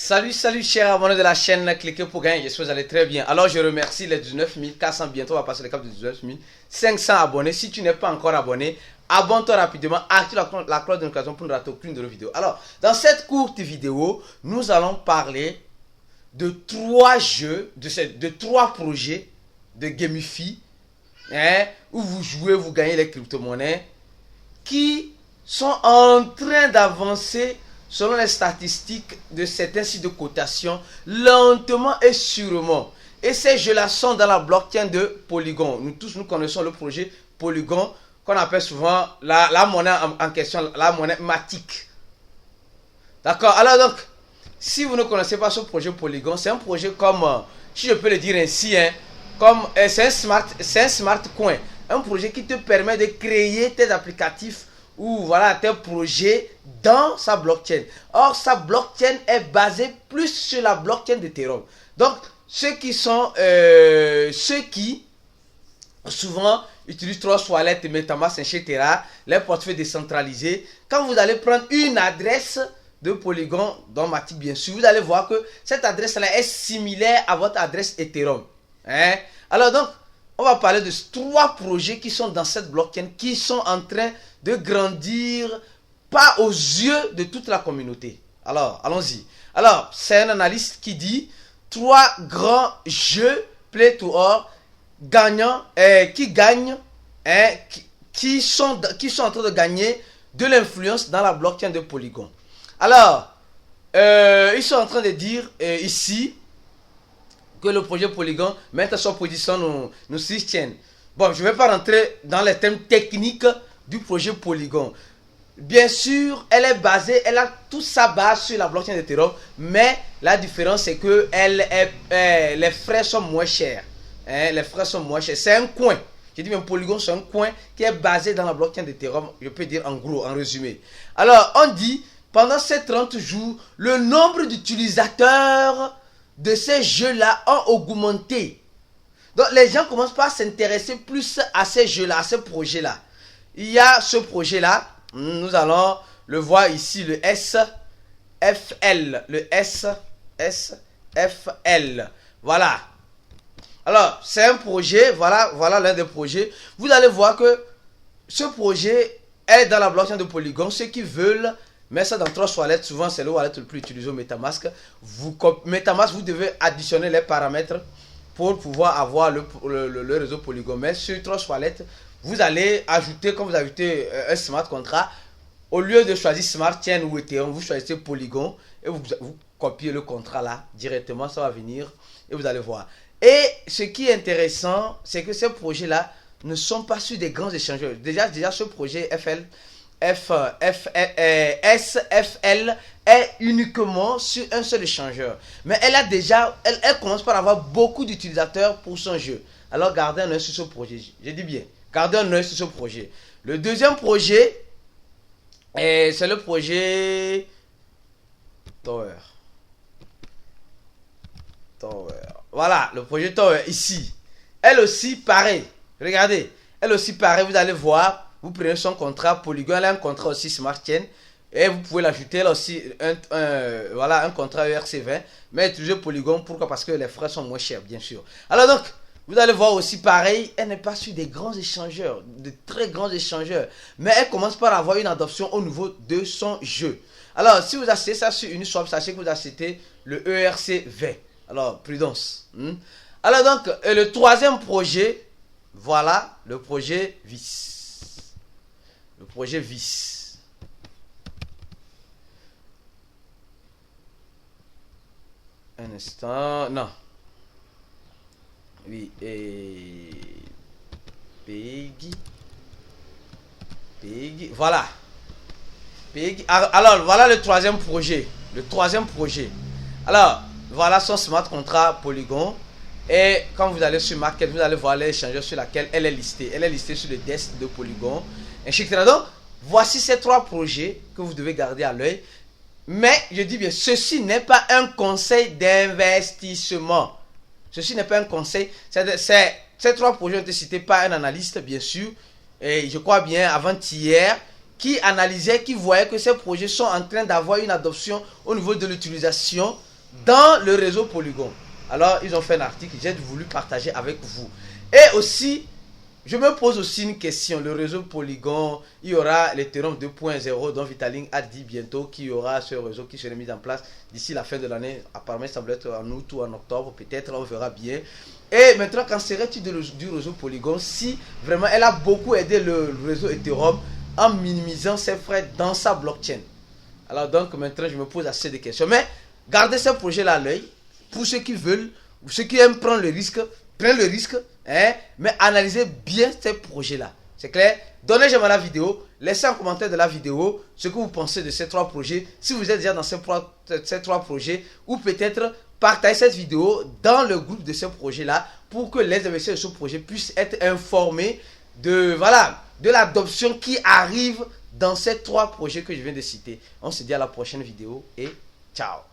Salut chers abonnés de la chaîne, cliquez pour gagner, j'espère que vous allez très bien. Alors je remercie les 19 400, bientôt on va passer le cap de 19 500 abonnés. Si tu n'es pas encore abonné, abonne-toi rapidement, active la cloche de notification pour ne rater aucune de nos vidéos. Alors, dans cette courte vidéo, nous allons parler de trois jeux, de trois projets de Gamify, où vous jouez, vous gagnez les crypto-monnaies, qui sont en train d'avancer selon les statistiques de certains sites de cotation, lentement et sûrement. Et ces jeux-là sont dans la blockchain de Polygon. Nous tous, nous connaissons le projet Polygon, qu'on appelle souvent la monnaie en question, la monnaie Matic. D'accord? Alors donc, si vous ne connaissez pas ce projet Polygon, c'est un projet comme, si je peux le dire ainsi, comme c'est un smart coin. Un projet qui te permet de créer tes applicatifs ou voilà tes projets dans sa blockchain. Or, sa blockchain est basée plus sur la blockchain d'Ethereum. Donc, ceux qui souvent utilisent Trust Wallet, MetaMask, etc., les portefeuilles décentralisés, quand vous allez prendre une adresse de Polygon, dans Matic bien sûr, vous allez voir que cette adresse-là est similaire à votre adresse Ethereum. Alors donc, on va parler de trois projets qui sont dans cette blockchain, qui sont en train de grandir, pas aux yeux de toute la communauté. Alors, allons-y. Alors, c'est un analyste qui dit trois grands jeux play to earn gagnants, qui sont en train de gagner de l'influence dans la blockchain de Polygon. Alors, ils sont en train de dire ici que le projet Polygon met à son position nos systèmes. Bon, je ne vais pas rentrer dans les thèmes techniques du projet Polygon. Bien sûr, elle a toute sa base sur la blockchain d'Ethereum, mais la différence c'est que les frais sont moins chers. Les frais sont moins chers. C'est un coin. J'ai dit même Polygon, c'est un coin qui est basé dans la blockchain d'Ethereum. Je peux dire en gros, en résumé. Alors, on dit, pendant ces 30 jours, le nombre d'utilisateurs de ces jeux-là ont augmenté. Donc, les gens commencent par s'intéresser plus à ces jeux-là, à ces projets-là. Il y a ce projet-là, nous allons le voir ici, le SFL. Le SFL. Voilà. Alors, c'est un projet, voilà l'un des projets. Vous allez voir que ce projet est dans la blockchain de Polygon. Ceux qui veulent mettre ça dans Trust Wallet, souvent c'est le wallet le plus utilisé au MetaMask. MetaMask, vous devez additionner les paramètres pour pouvoir avoir le réseau Polygon. Mais sur Trust Wallet, vous allez ajouter, quand vous ajoutez un smart contract, au lieu de choisir Smart Chain ou Ethereum, vous choisissez Polygon et vous copiez le contrat là directement, ça va venir et vous allez voir. Et ce qui est intéressant, c'est que ces projets-là ne sont pas sur des grands échangeurs. Déjà ce projet SFL est uniquement sur un seul échangeur. Mais elle commence par avoir beaucoup d'utilisateurs pour son jeu. Alors gardez un œil sur ce projet. Je dis bien, gardez un œil sur ce projet. Le deuxième projet, c'est le projet Tower. Voilà, le projet Tower ici. Elle aussi, pareil. Regardez, elle aussi, pareil. Vous allez voir, vous prenez son contrat Polygon. Elle a un contrat aussi Smart Chain. Et vous pouvez l'ajouter là aussi, un contrat ERC20. Mais utilisez Polygon, pourquoi? Parce que les frais sont moins chers, bien sûr. Alors donc, vous allez voir aussi pareil, elle n'est pas sur des grands échangeurs, de très grands échangeurs. Mais elle commence par avoir une adoption au niveau de son jeu. Alors, si vous achetez ça sur Uniswap, sachez que vous achetez le ERC20. Alors, prudence. Alors donc, le troisième projet, voilà, le projet VIS. Le projet VIS. Un instant, non. Oui, et Peggy. Voilà. Peggy. Alors, voilà le troisième projet. Alors, voilà son smart contract Polygon. Et quand vous allez sur Market, vous allez voir l'échangeur sur laquelle elle est listée. Elle est listée sur le desk de Polygon, etc. Donc, voici ces trois projets que vous devez garder à l'œil. Mais, je dis bien, ceci n'est pas un conseil d'investissement. Ceci n'est pas un conseil. Ces trois projets ont été cités par un analyste, bien sûr. Et je crois bien, avant-hier, qui analysait, qui voyait que ces projets sont en train d'avoir une adoption au niveau de l'utilisation dans le réseau Polygon. Alors, ils ont fait un article, j'ai voulu partager avec vous. Et aussi, je me pose aussi une question. Le réseau Polygon, il y aura l'Ethereum 2.0 dont Vitalik a dit bientôt qu'il y aura ce réseau qui sera mis en place d'ici la fin de l'année. Apparemment, ça semble être en août ou en octobre, peut-être, on verra bien. Et maintenant, qu'en serait-il du réseau Polygon si vraiment elle a beaucoup aidé le réseau Ethereum en minimisant ses frais dans sa blockchain? Alors donc maintenant, je me pose assez de questions. Mais gardez ce projet-là à l'œil. Pour ceux qui veulent, ou ceux qui aiment prendre le risque, prenez le risque, hein, mais analysez bien ces projets-là. C'est clair? Donnez j'aime à la vidéo, laissez en commentaire de la vidéo ce que vous pensez de ces 3 projets. Si vous êtes déjà dans ces 3 projets, ou peut-être partagez cette vidéo dans le groupe de ces projets-là pour que les investisseurs de ce projet puissent être informés de, voilà, de l'adoption qui arrive dans ces 3 projets que je viens de citer. On se dit à la prochaine vidéo et ciao!